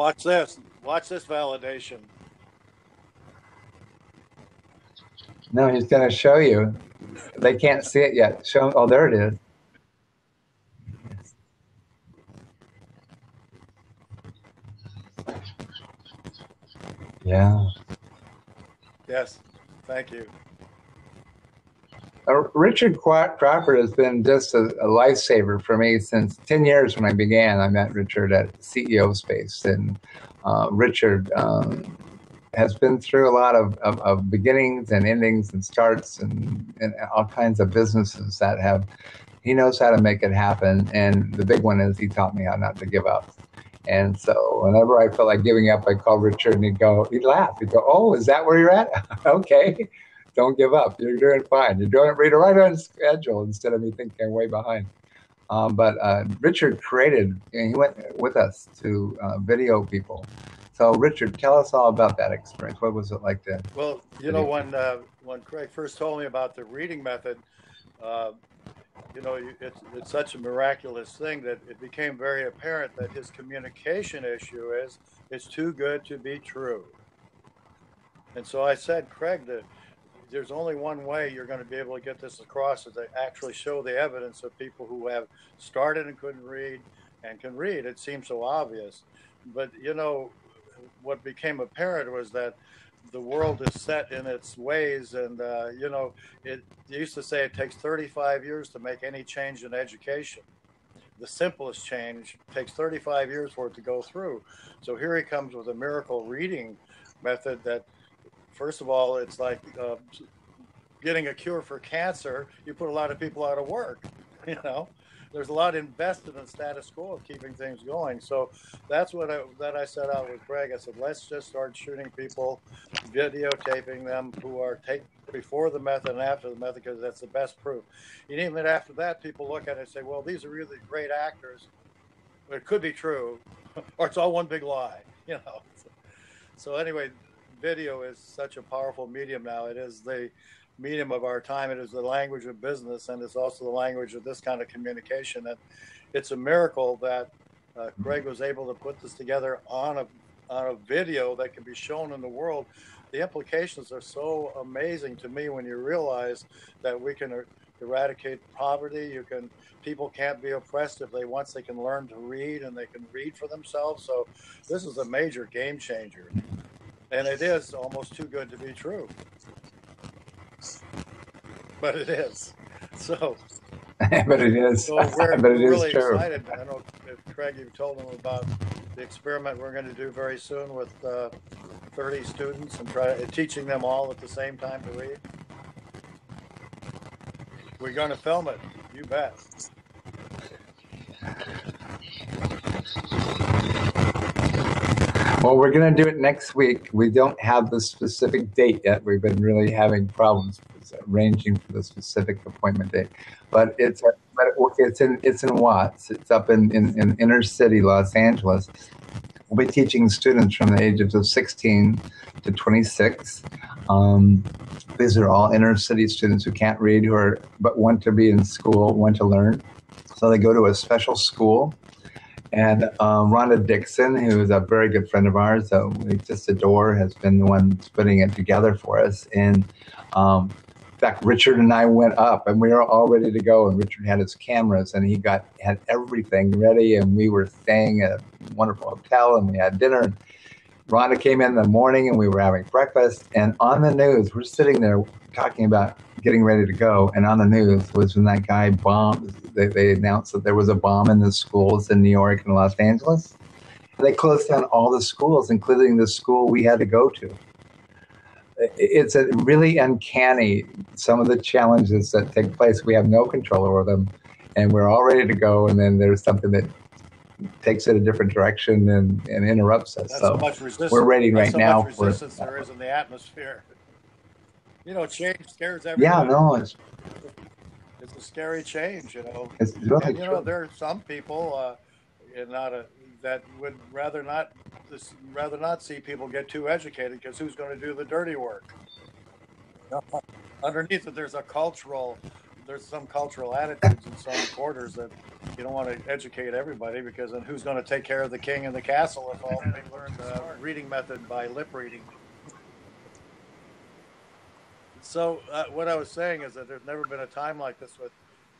Watch this. Watch this validation. No, he's going to show you. They can't see it yet. Show. Oh, there it is. Yeah. Yes. Thank you. Richard Crawford has been just a lifesaver for me since 10 years when I began. I met Richard at CEO Space, and Richard has been through a lot of beginnings and endings and starts and all kinds of businesses that have, he knows how to make it happen. And the big one is he taught me how not to give up. And so whenever I felt like giving up, I called Richard and he'd laugh. He'd go, "Oh, is that where you're at?" Okay. Don't give up. You're doing fine. You're doing it right on schedule instead of me thinking I'm way behind. But Richard he went with us to video people. So Richard, tell us all about that experience. What was it like then? Well, when Craig first told me about the reading method, uh, it's such a miraculous thing that it became very apparent that his communication issue is it's too good to be true. And so I said, Craig, there's only one way you're going to be able to get this across is to actually show the evidence of people who have started and couldn't read and can read. It seems so obvious. But, what became apparent was that the world is set in its ways. And, it used to say it takes 35 years to make any change in education. The simplest change takes 35 years for it to go through. So here he comes with a miracle reading method that, first of all, it's like getting a cure for cancer. You put a lot of people out of work. There's a lot invested in status quo of keeping things going. So that's what I set out with Greg. I said, let's just start shooting people, videotaping them who are before the method and after the method, because that's the best proof. And even after that, people look at it and say, well, these are really great actors. It could be true, or it's all one big lie. So anyway, video is such a powerful medium now. It is the medium of our time. It is the language of business, and it's also the language of this kind of communication. And it's a miracle that Craig was able to put this together on a video that can be shown in the world. The implications are so amazing to me when you realize that we can eradicate poverty. People can't be oppressed if once they can learn to read and they can read for themselves. So this is a major game changer. And it is almost too good to be true. But it is. So. But it is. So we're really excited. I know, Craig, you've told them about the experiment we're going to do very soon with 30 students and teaching them all at the same time to read. We're going to film it. You bet. Well, we're going to do it next week. We don't have the specific date yet. We've been really having problems arranging for the specific appointment date, but it's in Watts. It's up in inner city Los Angeles. We'll be teaching students from the ages of 16 to 26. These are all inner city students who can't read, but want to be in school, want to learn. So they go to a special school. And Rhonda Dixon, who is a very good friend of ours, we just adore, has been the one putting it together for us. And in fact, Richard and I went up, and we were all ready to go. And Richard had his cameras, and he had everything ready. And we were staying at a wonderful hotel, and we had dinner. And Rhonda came in the morning, and we were having breakfast. And on the news, we're sitting there talking about getting ready to go. And on the news was when that guy bombed. They announced that there was a bomb in the schools in New York and Los Angeles. They closed down all the schools, including the school we had to go to. It's a really uncanny, some of the challenges that take place. We have no control over them, and we're all ready to go, and then there's something that takes it a different direction and interrupts us. That's so much resistance. We're waiting right now. Much resistance there is in the atmosphere. Change scares everybody. Yeah, no, it's a scary change. It's really true. There are some people that would rather not see people get too educated, because who's going to do the dirty work? Underneath it, there's a cultural there's some cultural attitudes in some quarters that you don't want to educate everybody, because then who's going to take care of the king and the castle if all they learn the reading method by lip reading? So what I was saying is that there's never been a time like this with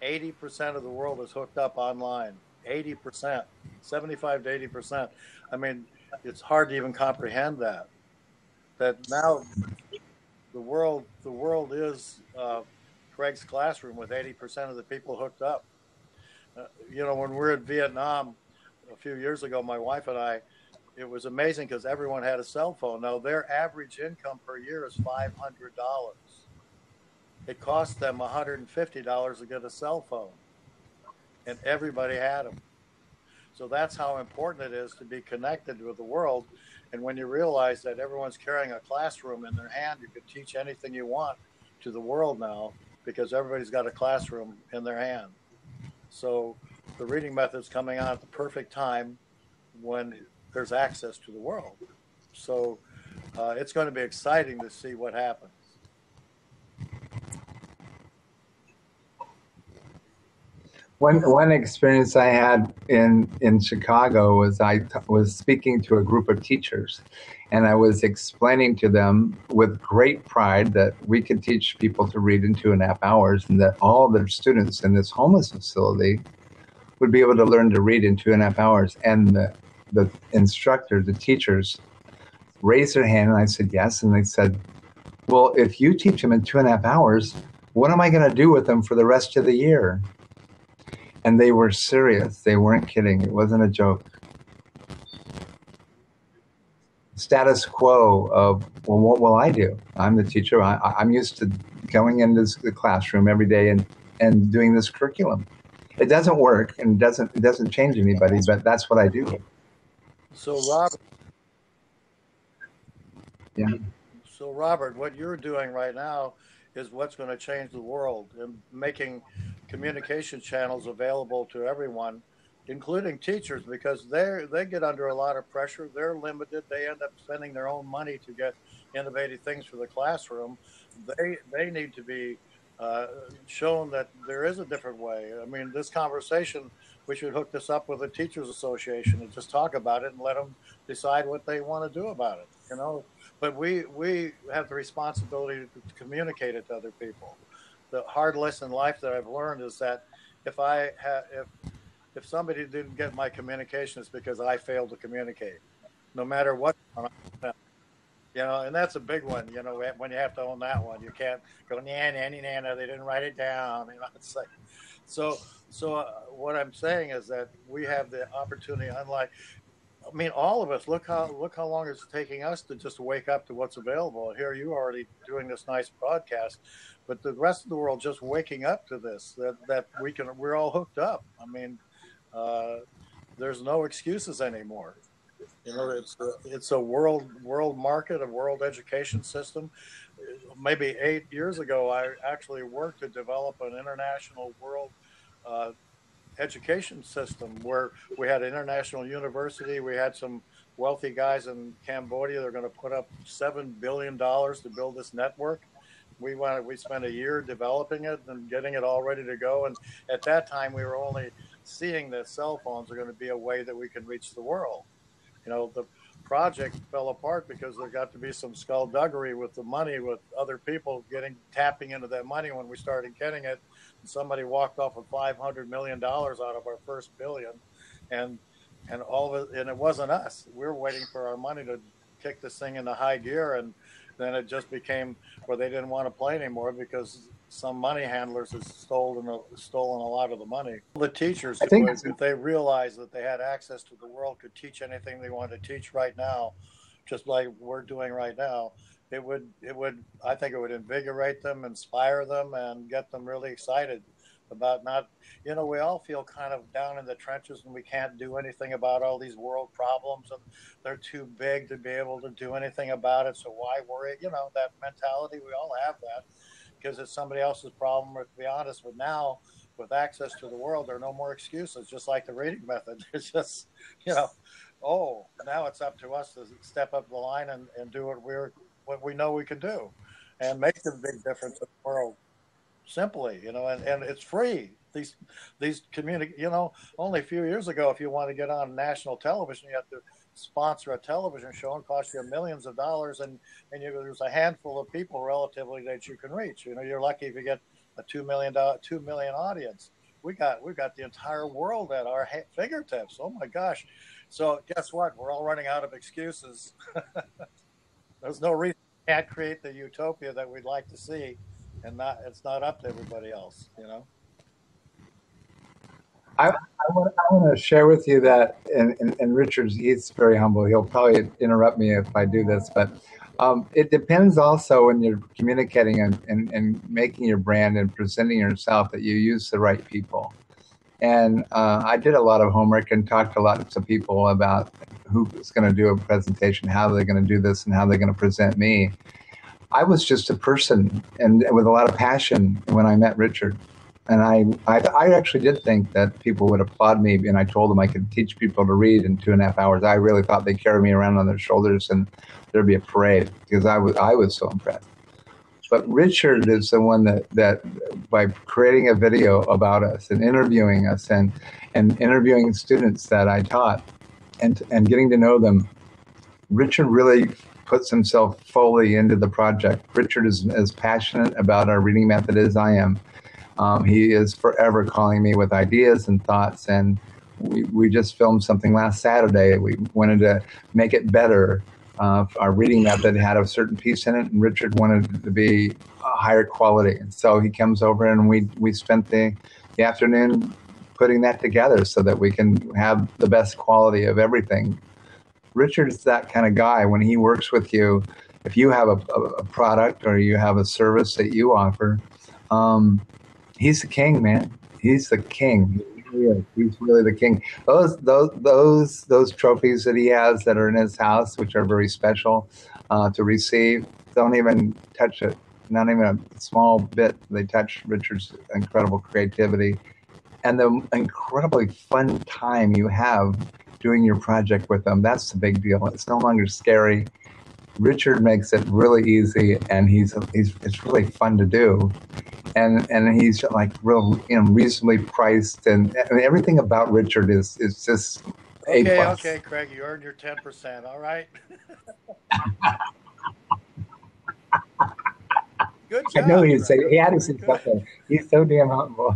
80% of the world is hooked up online. 80%, 75 to 80%. I mean, it's hard to even comprehend that. That now the world is Craig's classroom with 80% of the people hooked up. You know, when we were in Vietnam a few years ago, my wife and I, it was amazing because everyone had a cell phone. Now their average income per year is $500. It cost them $150 to get a cell phone, and everybody had them. So that's how important it is to be connected with the world. And when you realize that everyone's carrying a classroom in their hand, you can teach anything you want to the world now because everybody's got a classroom in their hand. So the reading method's coming on at the perfect time when there's access to the world. So it's going to be exciting to see what happens. One experience I had in Chicago was I was speaking to a group of teachers, and I was explaining to them with great pride that we could teach people to read in 2.5 hours, and that all their students in this homeless facility would be able to learn to read in 2.5 hours. And the instructor, the teachers, raised their hand, and I said yes, and they said, "Well, if you teach them in 2.5 hours, what am I going to do with them for the rest of the year?" And they were serious. They weren't kidding. It wasn't a joke. Status quo of, well, what will I do? I'm the teacher. I'm used to going into the classroom every day and doing this curriculum. It doesn't work, and it doesn't change anybody, but that's what I do. So Robert, yeah. So Robert, what you're doing right now is what's going to change the world, and making communication channels available to everyone, including teachers, because they get under a lot of pressure. They're limited. They end up spending their own money to get innovative things for the classroom. They need to be shown that there is a different way. I mean, this conversation, we should hook this up with the Teachers Association and just talk about it and let them decide what they want to do about it. You know, but we have the responsibility to communicate it to other people. The hard lesson in life that I've learned is that if somebody didn't get my communication, it's because I failed to communicate, no matter what. You know, and that's a big one. You know, when you have to own that one, you can't go nana. They didn't write it down. You know, it's like, so what I'm saying is that we have the opportunity. Unlike, I mean, all of us. Look how long it's taking us to just wake up to what's available. Here you are already doing this nice broadcast, but the rest of the world just waking up to this. That we're all hooked up. I mean, there's no excuses anymore. You know, it's a world market, a world education system. Maybe 8 years ago, I actually worked to develop an international world education system where we had an international university. We had some wealthy guys in Cambodia. They're going to put up $7 billion to build this network. We spent a year developing it and getting it all ready to go. And at that time, we were only seeing that cell phones are going to be a way that we can reach the world. You know, the project fell apart because there got to be some skullduggery with the money, with other people tapping into that money when we started getting it. And somebody walked off with $500 million out of our first billion, and all of it, and it wasn't us. We were waiting for our money to kick this thing into high gear, and then it just became where they didn't want to play anymore because some money handlers have stolen a lot of the money. The teachers, if they realized that they had access to the world, could teach anything they wanted to teach right now, just like we're doing right now, I think it would invigorate them, inspire them, and get them really excited about not, you know, we all feel kind of down in the trenches and we can't do anything about all these world problems, and they're too big to be able to do anything about it. So why worry? You know, that mentality, we all have that because it's somebody else's problem. Or to be honest, but now with access to the world, there are no more excuses, just like the reading method. It's just, you know, now it's up to us to step up the line and do what we know we can do and make a big difference in the world. simply, and it's free. These only a few years ago, if you want to get on national television, you have to sponsor a television show and cost you millions of dollars, and there's a handful of people relatively that you can reach. You're lucky if you get a 2 million audience. We got the entire world at our fingertips. Oh my gosh! So guess what? We're all running out of excuses. There's no reason we can't create the utopia that we'd like to see, and it's not up to everybody else. I want to share with you that, and he's very humble. He'll probably interrupt me if I do this, but it depends also when you're communicating and making your brand and presenting yourself that you use the right people. And I did a lot of homework and talked to lots of people about who's going to do a presentation, how they're going to do this, and how they're going to present me. I was just a person and with a lot of passion when I met Richard. And I actually did think that people would applaud me, and I told them I could teach people to read in 2.5 hours. I really thought they'd carry me around on their shoulders and there'd be a parade because I was so impressed. But Richard is the one that by creating a video about us and interviewing us and interviewing students that I taught and getting to know them, Richard really puts himself fully into the project. Richard is as passionate about our reading method as I am. He is forever calling me with ideas and thoughts, and we just filmed something last Saturday. We wanted to make it better. Our reading method had a certain piece in it, and Richard wanted it to be a higher quality. And so he comes over, and we spent the afternoon putting that together so that we can have the best quality of everything. Richard is that kind of guy. When he works with you, if you have a product or you have a service that you offer, he's the king, man. He's the king. He's really the king. Those trophies that he has that are in his house, which are very special to receive, don't even touch it. Not even a small bit. They touch Richard's incredible creativity and the incredibly fun time you have doing your project with them. That's the big deal. It's no longer scary. Richard makes it really easy, and it's really fun to do. And he's like real, reasonably priced, and everything about Richard is just A+. Okay, Craig, you earned your 10%. All right. Good job. I know he had to say something. He's so damn humble.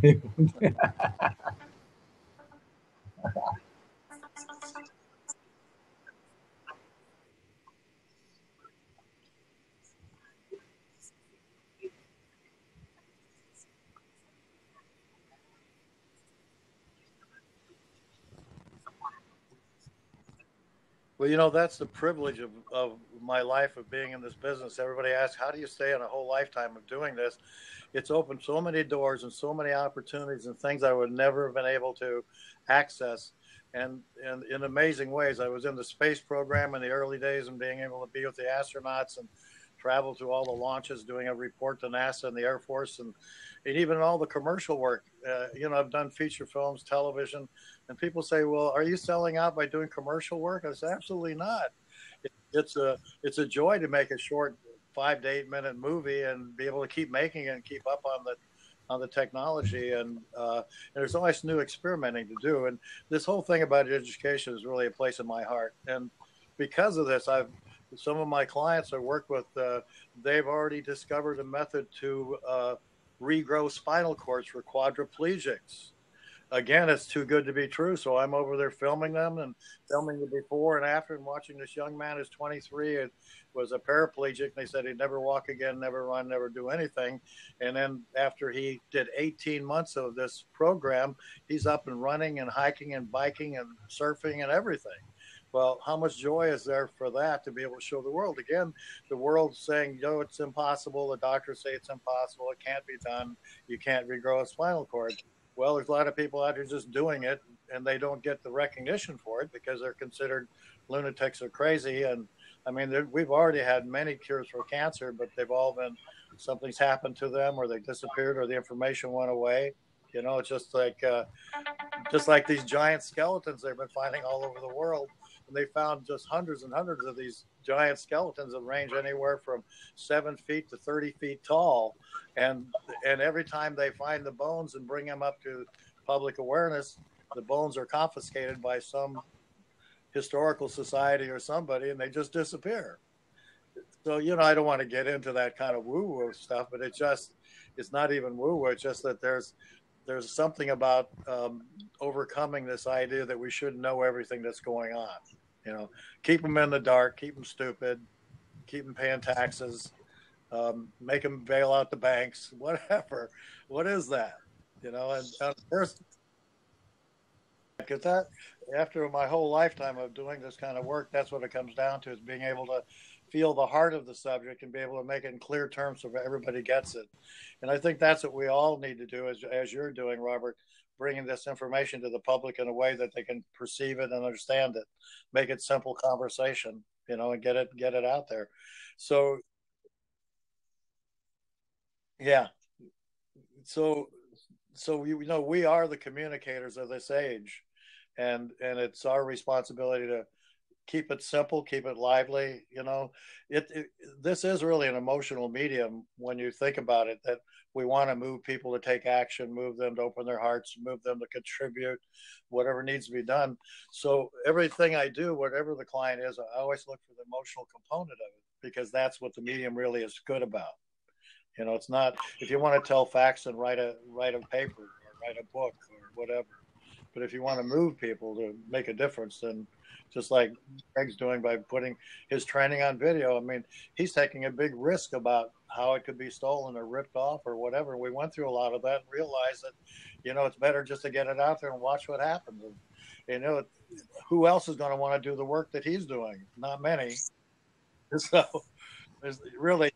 Well, that's the privilege of my life of being in this business. Everybody asks, how do you stay in a whole lifetime of doing this? It's opened so many doors and so many opportunities and things I would never have been able to access. And in amazing ways. I was in the space program in the early days and being able to be with the astronauts and travel to all the launches, doing a report to NASA and the Air Force, and even all the commercial work. I've done feature films, television, and people say, well, are you selling out by doing commercial work? I say, absolutely not. It's a joy to make a short 5 to 8 minute movie and be able to keep making it and keep up on the technology. And there's always new experimenting to do. And this whole thing about education is really a place in my heart. And because of this, some of my clients I work with, they've already discovered a method to regrow spinal cords for quadriplegics. Again, it's too good to be true. So I'm over there filming them and filming the before and after and watching this young man who's 23 and was a paraplegic. And they said he'd never walk again, never run, never do anything. And then after he did 18 months of this program, he's up and running and hiking and biking and surfing and everything. Well, how much joy is there for that to be able to show the world? Again, the world's saying, it's impossible. The doctors say it's impossible. It can't be done. You can't regrow a spinal cord. Well, there's a lot of people out there just doing it, and they don't get the recognition for it because they're considered lunatics or crazy. And I mean, we've already had many cures for cancer, but they've all been something's happened to them, or they disappeared, or the information went away. It's just like these giant skeletons they've been finding all over the world. and they found just hundreds and hundreds of these giant skeletons that range anywhere from 7 feet to 30 feet tall. And every time they find the bones and bring them up to public awareness, the bones are confiscated by some historical society or somebody, and they just disappear. So, I don't want to get into that kind of woo-woo stuff, but it's not even woo-woo. It's just that there's something about overcoming this idea that we shouldn't know everything that's going on. Keep them in the dark, keep them stupid, keep them paying taxes, make them bail out the banks, whatever. What is that? And first, because that, after my whole lifetime of doing this kind of work, that's what it comes down to, is being able to feel the heart of the subject and be able to make it in clear terms so everybody gets it. And I think that's what we all need to do, as you're doing, Robert, bringing this information to the public in a way that they can perceive it and understand it, make it simple conversation, and get it out there. So, yeah. So, we are the communicators of this age, and it's our responsibility to keep it simple, keep it lively. This is really an emotional medium when you think about it, that we want to move people to take action, move them to open their hearts, move them to contribute whatever needs to be done. So everything I do, whatever the client is, I always look for the emotional component of it, because that's what the medium really is good about. It's not, if you want to tell facts and write a paper or write a book or whatever, but if you want to move people to make a difference, then just like Craig's doing by putting his training on video, I mean, he's taking a big risk about how it could be stolen or ripped off or whatever. We went through a lot of that and realized that, it's better just to get it out there and watch what happens. And, who else is going to want to do the work that he's doing? Not many. So there's really,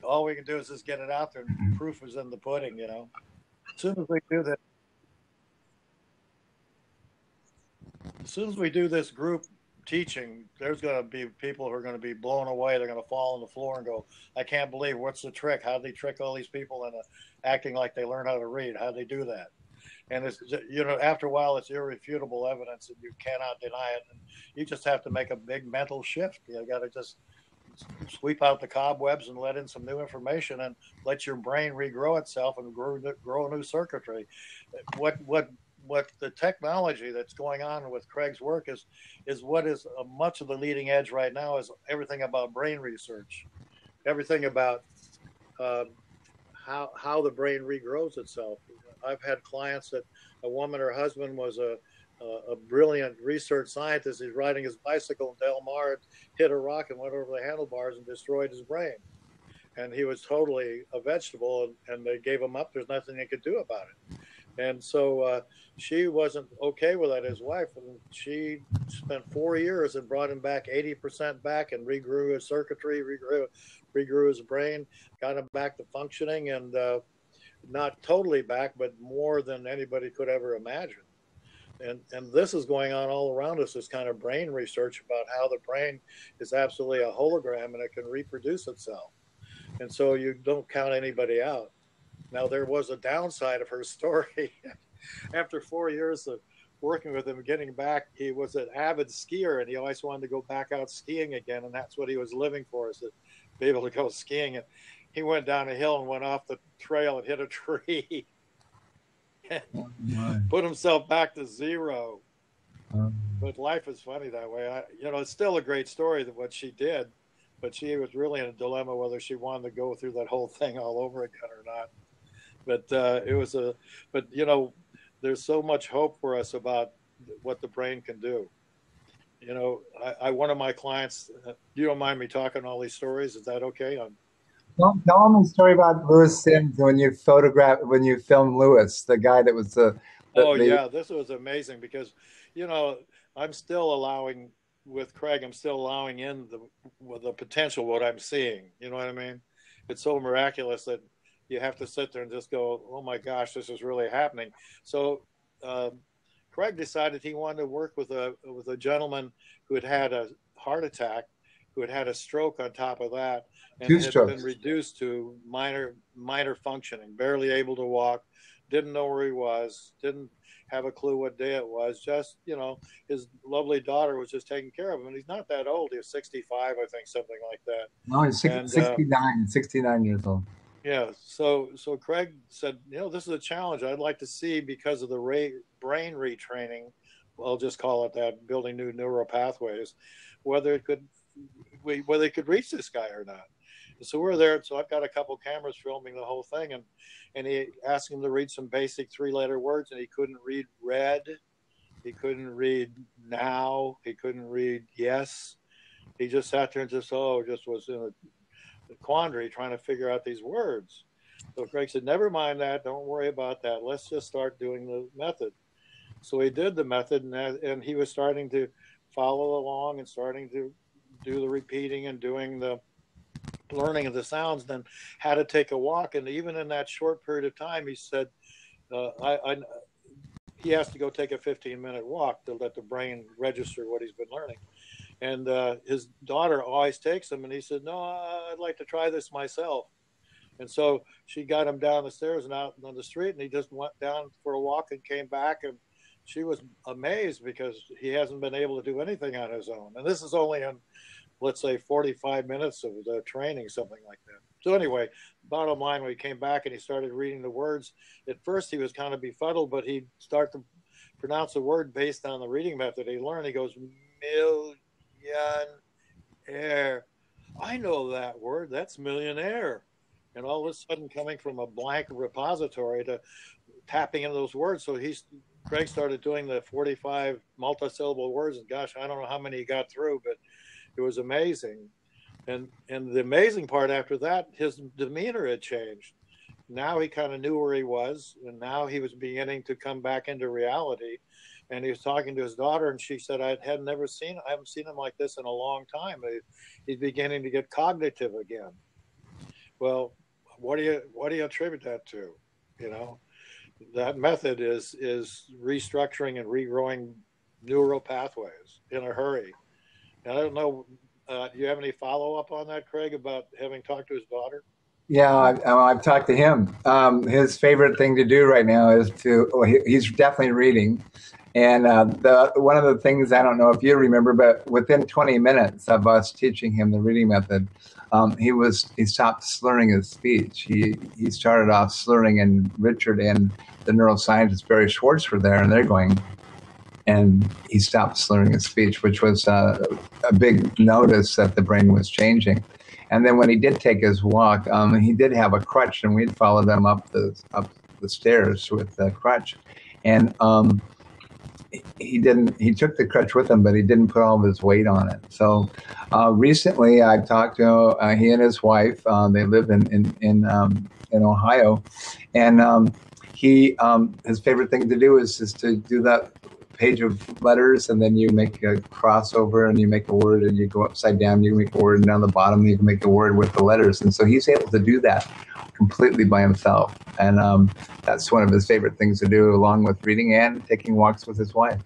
all we can do is just get it out there, and proof is in the pudding. As soon as we do that, as soon as we do this group teaching, there's going to be people who are going to be blown away. They're going to fall on the floor and go, I can't believe, what's the trick? How did they trick all these people into acting like they learn how to read? How did they do that? And it's, after a while, it's irrefutable evidence, and you cannot deny it. And you just have to make a big mental shift. You got to just sweep out the cobwebs and let in some new information, and let your brain regrow itself and grow new circuitry. What the technology that's going on with Craig's work is what is much of the leading edge right now, is everything about brain research, everything about how the brain regrows itself. I've had clients that a woman, her husband was a brilliant research scientist. He's riding his bicycle in Del Mar, hit a rock and went over the handlebars and destroyed his brain. And he was totally a vegetable, and they gave him up. There's nothing they could do about it. And so she wasn't okay with that, his wife, and she spent 4 years and brought him back 80% back, and regrew his circuitry, regrew his brain, got him back to functioning, and not totally back, but more than anybody could ever imagine. And this is going on all around us, this kind of brain research about how the brain is absolutely a hologram and it can reproduce itself. And so you don't count anybody out. Now, there was a downside of her story. After 4 years of working with him, getting back, he was an avid skier, and he always wanted to go back out skiing again. And that's what he was living for, is to be able to go skiing. And he went down a hill and went off the trail and hit a tree. Put himself back to zero. But life is funny that way. It's still a great story that what she did, but she was really in a dilemma whether she wanted to go through that whole thing all over again or not. But there's so much hope for us about what the brain can do. One of my clients, you don't mind me talking all these stories? Is that okay? Tell them the story about Lewis Sims when you filmed Lewis, the guy that was yeah, this was amazing, because, I'm still allowing, with Craig, I'm still allowing in the potential, what I'm seeing. You know what I mean? It's so miraculous that you have to sit there and just go, oh my gosh, this is really happening. So Craig decided he wanted to work with a gentleman who had a heart attack, who had a stroke on top of that, and had been reduced to minor functioning, barely able to walk, didn't know where he was, didn't have a clue what day it was. Just, his lovely daughter was just taking care of him. And he's not that old. He was 65, I think, something like that. No, he's And 69 years old. yeah, so Craig said, this is a challenge I'd like to see because of the brain retraining. I'll just call it that, building new neural pathways, whether it could reach this guy or not. So we're there. So I've got a couple cameras filming the whole thing, and he asked him to read some basic 3-letter words, and he couldn't read red, he couldn't read now, he couldn't read yes. He just sat there and just was in a quandary trying to figure out these words. So Craig said, "Never mind that. Don't worry about that. Let's just start doing the method." So he did the method, and he was starting to follow along and starting to do the repeating and doing the learning of the sounds, then had to take a walk. And even in that short period of time, he said, he has to go take a 15-minute walk to let the brain register what he's been learning. And his daughter always takes him, and he said, "No, I'd like to try this myself." And so she got him down the stairs and out on the street, and he just went down for a walk and came back, and she was amazed because he hasn't been able to do anything on his own. And this is only in, let's say, 45 minutes of the training, something like that. So anyway, bottom line, when he came back and he started reading the words, at first he was kind of befuddled, but he'd start to pronounce a word based on the reading method he learned. He goes, millionaire. I know that word. That's millionaire. And all of a sudden, coming from a blank repository to tapping into those words. So Craig started doing the 45 multisyllable words, and gosh, I don't know how many he got through, but it was amazing. And the amazing part after that, his demeanor had changed. Now he kind of knew where he was, and now he was beginning to come back into reality. And he was talking to his daughter, and she said, I haven't seen him like this in a long time. He's beginning to get cognitive again. Well, what do you attribute that to? That method is restructuring and regrowing neural pathways in a hurry. And I don't know, do you have any follow-up on that, Craig, about having talked to his daughter? Yeah, I've talked to him. His favorite thing to do right now is he's definitely reading. And one of the things, I don't know if you remember, but within 20 minutes of us teaching him the reading method, he stopped slurring his speech. He started off slurring, and Richard and the neuroscientist Barry Schwartz were there, and they're going, and he stopped slurring his speech, which was a big notice that the brain was changing. And then when he did take his walk, he did have a crutch, and we'd follow them up the stairs with the crutch. And he took the crutch with him, but he didn't put all of his weight on it. So recently I talked to he and his wife. They live in Ohio, and his favorite thing to do is to do that page of letters, and then you make a crossover and you make a word, and you go upside down, you make a word, and down the bottom you can make a word with the letters. And so he's able to do that completely by himself, and that's one of his favorite things to do, along with reading and taking walks with his wife.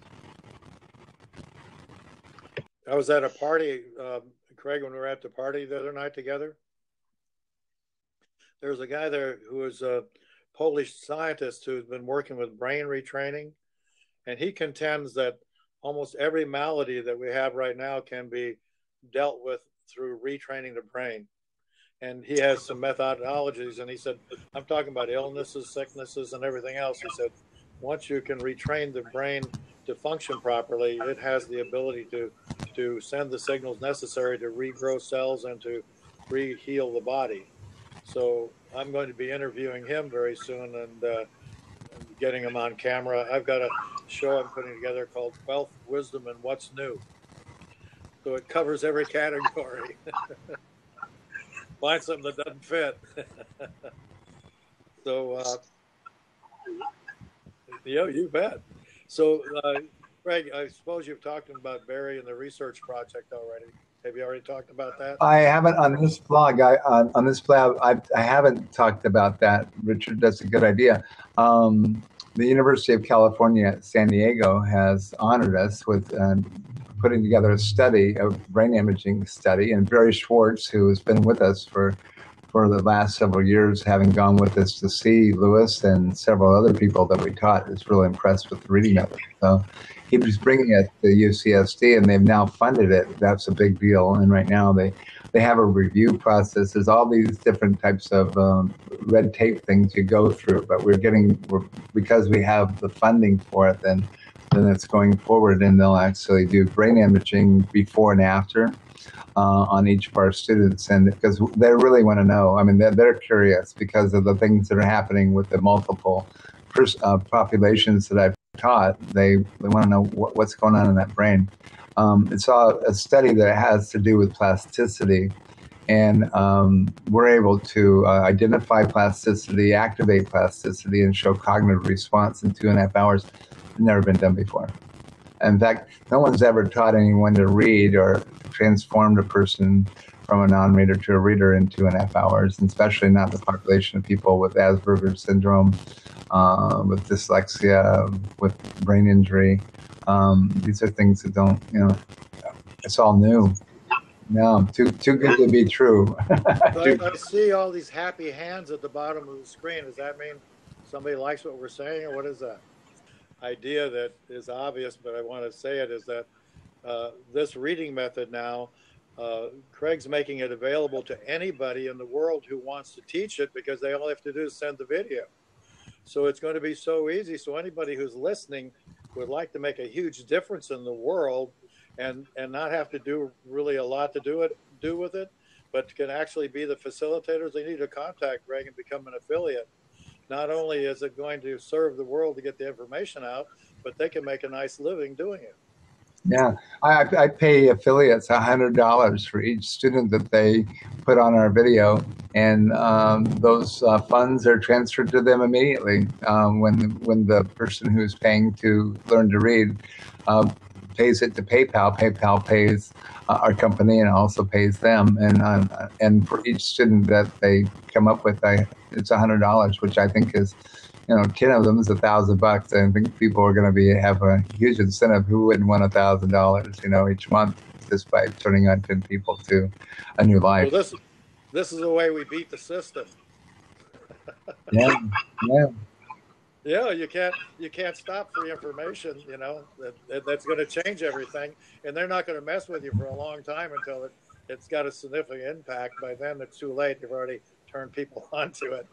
I was at a party, Craig, when we were at the party the other night together. There was a guy there who was a Polish scientist who's been working with brain retraining. And he contends that almost every malady that we have right now can be dealt with through retraining the brain. And he has some methodologies. And he said, I'm talking about illnesses, sicknesses, and everything else. He said, once you can retrain the brain to function properly, it has the ability to send the signals necessary to regrow cells and to re-heal the body. So I'm going to be interviewing him very soon and getting him on camera. I've got a show I'm putting together called Wealth, Wisdom, and What's New. So it covers every category. Find something that doesn't fit. So, you bet. So, Greg, I suppose you've talked about Barry and the research project already. Have you already talked about that? I haven't on this blog. On this blog, I haven't talked about that. Richard, that's a good idea. The University of California at San Diego has honored us with putting together a study, a brain imaging study, and Barry Schwartz, who has been with us for for the last several years, having gone with us to see Lewis and several other people that we taught, is really impressed with the reading method. So he was bringing it to UCSD, and they've now funded it. That's a big deal. And right now they have a review process. There's all these different types of red tape things you go through, but because we have the funding for it, then it's going forward, and they'll actually do brain imaging before and after on each of our students, and because they really want to know. I mean, they're curious because of the things that are happening with the multiple populations that I've taught. They want to know what's going on in that brain. It's a study that has to do with plasticity, and we're able to identify plasticity, activate plasticity, and show cognitive response in 2.5 hours. It's never been done before. In fact, no one's ever taught anyone to read or transformed a person from a non-reader to a reader in 2.5 hours, and especially not the population of people with Asperger's syndrome, with dyslexia, with brain injury. These are things that don't, it's all new. No, too good to be true. I see all these happy hands at the bottom of the screen. Does that mean somebody likes what we're saying, or what is that? Idea that is obvious, but I want to say it, is that this reading method now, Craig's making it available to anybody in the world who wants to teach it, because they all have to do is send the video. So it's going to be so easy. So anybody who's listening would like to make a huge difference in the world and not have to do really a lot to do with it, but can actually be the facilitators. They need to contact Greg and become an affiliate. Not only is it going to serve the world to get the information out, but they can make a nice living doing it. Yeah, I pay affiliates $100 for each student that they put on our video, and those funds are transferred to them immediately when the person who's paying to learn to read pays it to PayPal. PayPal pays our company and also pays them, and for each student that they come up with, it's $100, which I think is, 10 of them is $1,000. I think people are going to have a huge incentive. Who wouldn't want $1,000, each month, just by turning on 10 people to a new life? Well, this is the way we beat the system. Yeah. Yeah, you can't stop free information. That's going to change everything, and they're not going to mess with you for a long time until it's got a significant impact. By then, it's too late. You've already turned people onto it.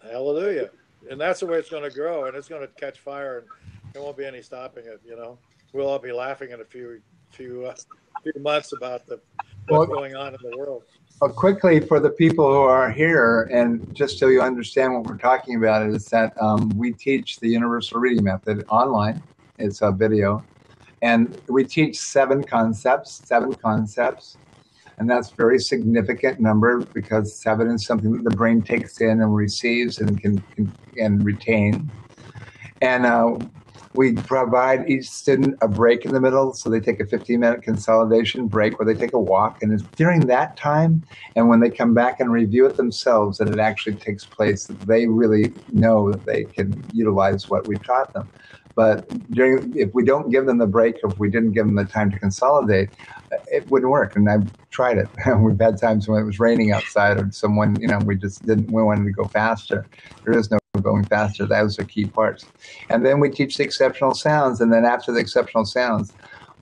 Hallelujah. And that's the way it's going to grow, and it's going to catch fire, and there won't be any stopping it. We'll all be laughing in a few months about what's going on in the world. Well, quickly, for the people who are here, and just so you understand what we're talking about, is that we teach the Universal Reading Method online. It's a video, and we teach 7 concepts, and that's a very significant number, because 7 is something that the brain takes in and receives and can retain. And we provide each student a break in the middle, so they take a 15-minute consolidation break where they take a walk, and it's during that time and when they come back and review it themselves that it actually takes place, that they really know that they can utilize what we taught them. But if we don't give them the break, if we didn't give them the time to consolidate, it wouldn't work. And I've tried it. We've had times when it was raining outside, or someone, we wanted to go faster. There is no going faster. Those are key parts. And then we teach the exceptional sounds. And then after the exceptional sounds,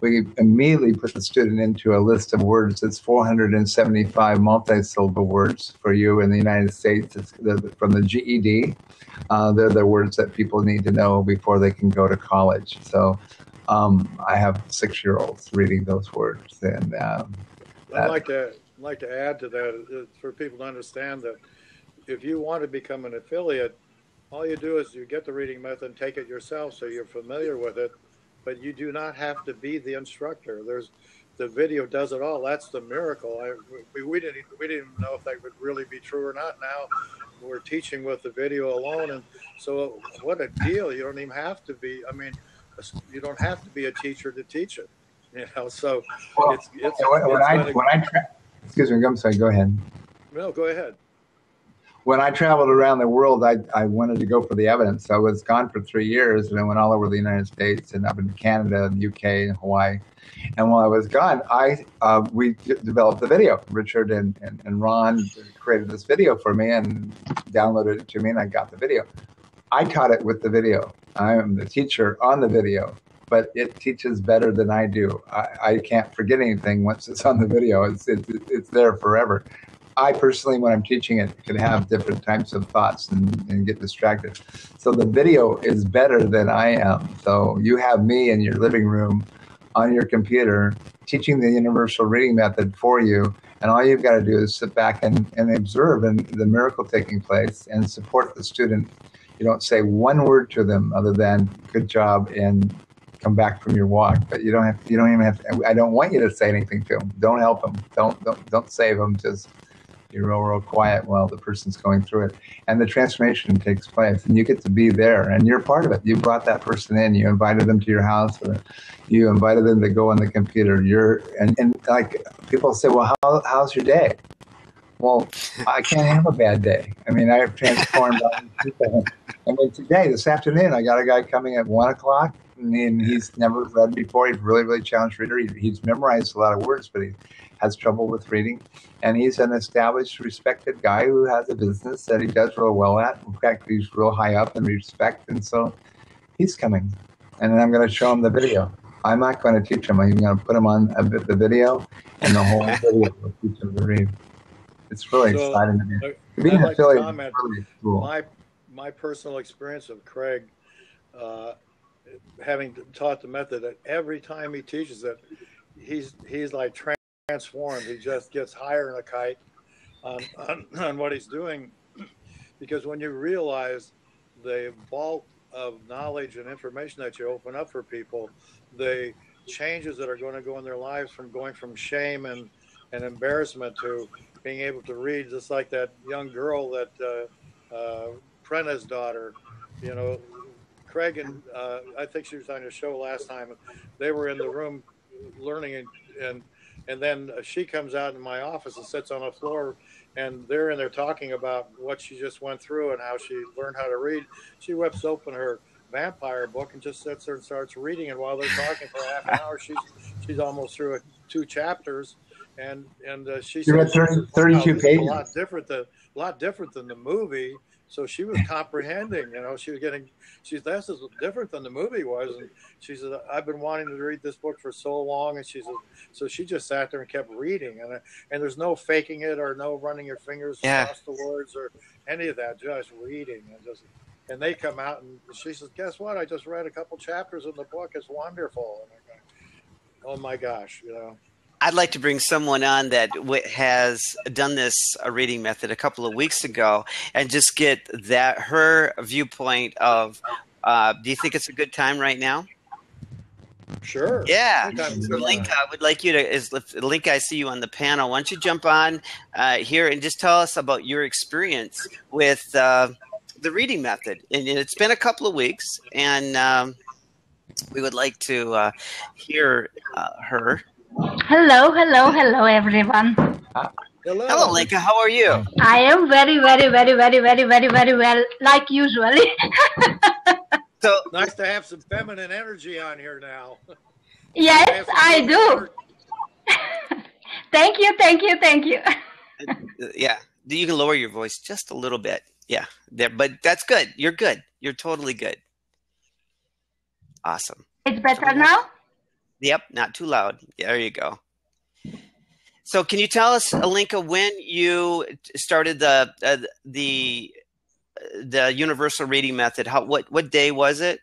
we immediately put the student into a list of words. It's 475 multisyllable words for you in the United States. It's from the GED. They're the words that people need to know before they can go to college. So I have 6-year-olds reading those words. And I'd like to add to that, for people to understand that if you want to become an affiliate, all you do is you get the reading method and take it yourself, so you're familiar with it. But you do not have to be the instructor. The video does it all. That's the miracle. We didn't know if that would really be true or not. Now we're teaching with the video alone, and so what a deal! You don't even have to be. You don't have to be a teacher to teach it. So excuse me. I'm sorry. Go ahead. No, go ahead. when I traveled around the world, I wanted to go for the evidence. So I was gone for 3 years, and I went all over the United States and up in Canada, and UK, and Hawaii. And while I was gone, we developed the video. Richard and Ron created this video for me and downloaded it to me, and I got the video. I taught it with the video. I am the teacher on the video, but it teaches better than I do. I can't forget anything once it's on the video. It's there forever. I personally, when I'm teaching it, can have different types of thoughts and get distracted. So the video is better than I am. So you have me in your living room on your computer teaching the universal reading method for you. And all you've got to do is sit back and observe and the miracle taking place and support the student. You don't say one word to them other than good job and come back from your walk. But you don't even have to, I don't want you to say anything to them. Don't help them. Don't save them. Just you're real quiet while the person's going through it. And the transformation takes place, and you get to be there, and you're part of it. You brought that person in, you invited them to your house, or you invited them to go on the computer. And like people say, well, how's your day? Well, I can't have a bad day. I mean, I've transformed. I mean, this afternoon, I got a guy coming at 1 o'clock, and he's never read before. He's a really, really challenged reader. He's memorized a lot of words, but he has trouble with reading. And he's an established, respected guy who has a business that he does real well at. In fact, he's real high up in respect. And so he's coming. And then I'm going to show him the video. I'm not going to teach him. I'm going to put him on the video, and the whole video will teach him to read. It's really exciting to me. Being an affiliate is really cool. My personal experience of Craig, having taught the method, that every time he teaches it, he's like transformed. He just gets higher than a kite on what he's doing, because when you realize the bulk of knowledge and information that you open up for people, the changes that are going to go in their lives, from going from shame and embarrassment to being able to read, just like that young girl, that Prentice's daughter, you know, Craig and I think she was on your show last time. They were in the room learning, and then she comes out in my office and sits on the floor, and they're in there talking about what she just went through and how she learned how to read. She whips open her vampire book and just sits there and starts reading, and while they're talking for half an hour, she's almost through 2 chapters, and she said 32 pages. A lot different than the movie. So she was comprehending, you know, this is different than the movie was. And she said, I've been wanting to read this book for so long. And she said, so she just sat there and kept reading. And there's no faking it or no running your fingers across the words or any of that, just reading. And they come out and she says, guess what? I just read a couple chapters in the book. It's wonderful. And I go, oh my gosh, you know. I'd like to bring someone on that has done this reading method a couple of weeks ago and just get her viewpoint of, do you think it's a good time right now? Sure. Yeah. So Linka, I would like you to, Linka, I see you on the panel. Why don't you jump on here and just tell us about your experience with the reading method. And it's been a couple of weeks, and we would like to hear her. Hello, everyone. Hello, Linka. How are you? I am very, very, very, very, very, very, very well, like usually. So nice to have some feminine energy on here now. Yes, I do. Thank you. Yeah, you can lower your voice just a little bit. Yeah, there, but that's good. You're good. You're totally good. Awesome. It's better now? Yep, not too loud. Yeah, there you go. So can you tell us, Linka, when you started the universal reading method? What day was it?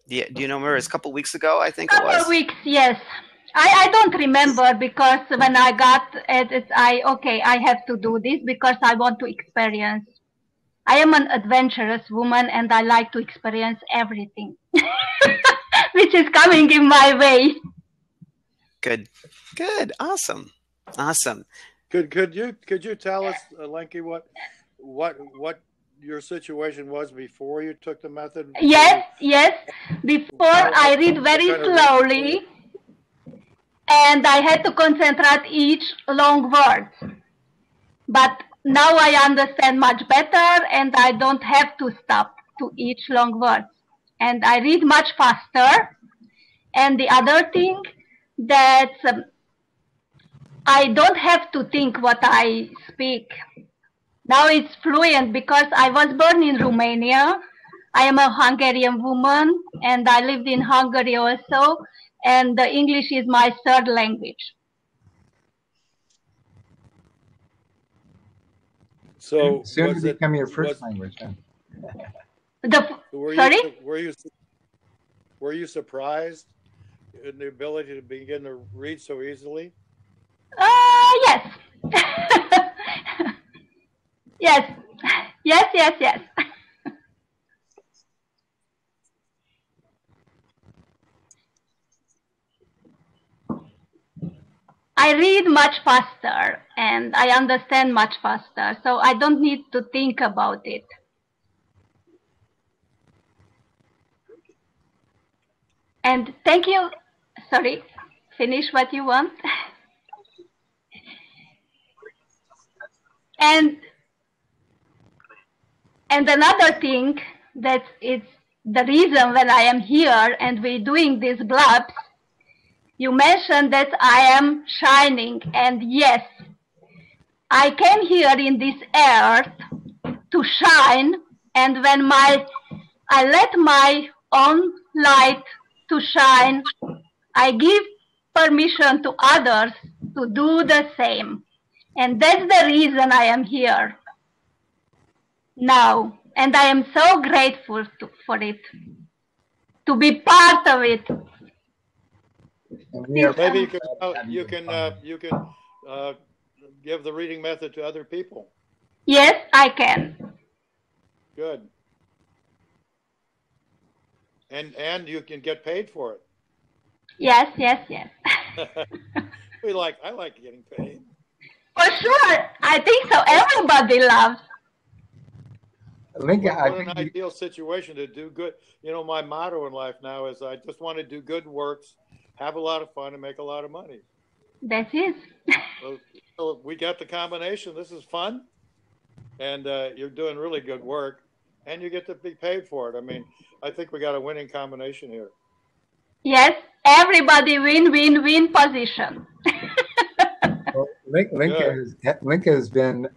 Do you know? Remember, it was a couple of weeks ago, I think it was. Couple weeks, yes. I don't remember, because when I got it, I have to do this because I want to experience. I am an adventurous woman, and I like to experience everything, which is coming in my way. Good. Awesome. Could you tell us, Lenky, what your situation was before you took the method? Yes. Before I read very slowly, and I had to concentrate each long word. But now I understand much better, and I don't have to stop to each long words. And I read much faster. And the other thing that I don't have to think what I speak. Now it's fluent because I was born in Romania. I am a Hungarian woman, and I lived in Hungary also, and the English is my third language. So soon to become your first language. Huh? Sorry? Were you surprised in the ability to begin to read so easily? Yes. Yes. Yes, yes, yes. I read much faster and I understand much faster, so I don't need to think about it. And thank you. Sorry, finish what you want. And another thing that it's the reason when I am here and we're doing these blobs, you mentioned that I am shining, and yes, I came here in this earth to shine, and when I let my own light to shine, I give permission to others to do the same. And that's the reason I am here now. And I am so grateful for it, to be part of it. Maybe you can give the reading method to other people. Yes, I can. Good. And you can get paid for it. Yes, yes, yes. I like getting paid. For sure. I think so. Everybody loves. Linka, what an ideal situation to do good. You know, my motto in life now is I just want to do good works, have a lot of fun, and make a lot of money. That is. So we got the combination. This is fun, and you're doing really good work, and you get to be paid for it. I mean, I think we got a winning combination here. Yes, everybody win position. Well, Linka has been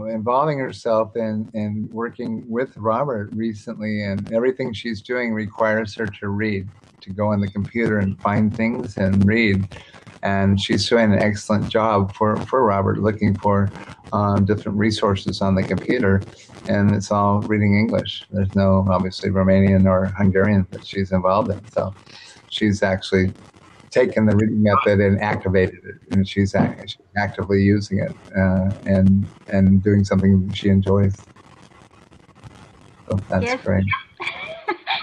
involving herself in working with Robert recently, and everything she's doing requires her to read, to go on the computer and find things and read. And she's doing an excellent job for Robert, looking for different resources on the computer, and it's all reading English. There's no, obviously, Romanian or Hungarian that she's involved in. So she's actually taken the reading method and activated it, and she's actively using it and doing something she enjoys. So that's yes. great.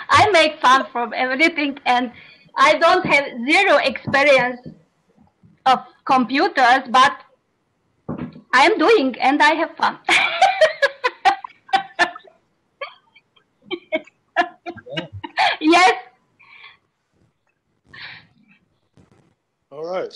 I make fun from everything, and I don't have zero experience of computers, but I am doing and I have fun. Yes. All right.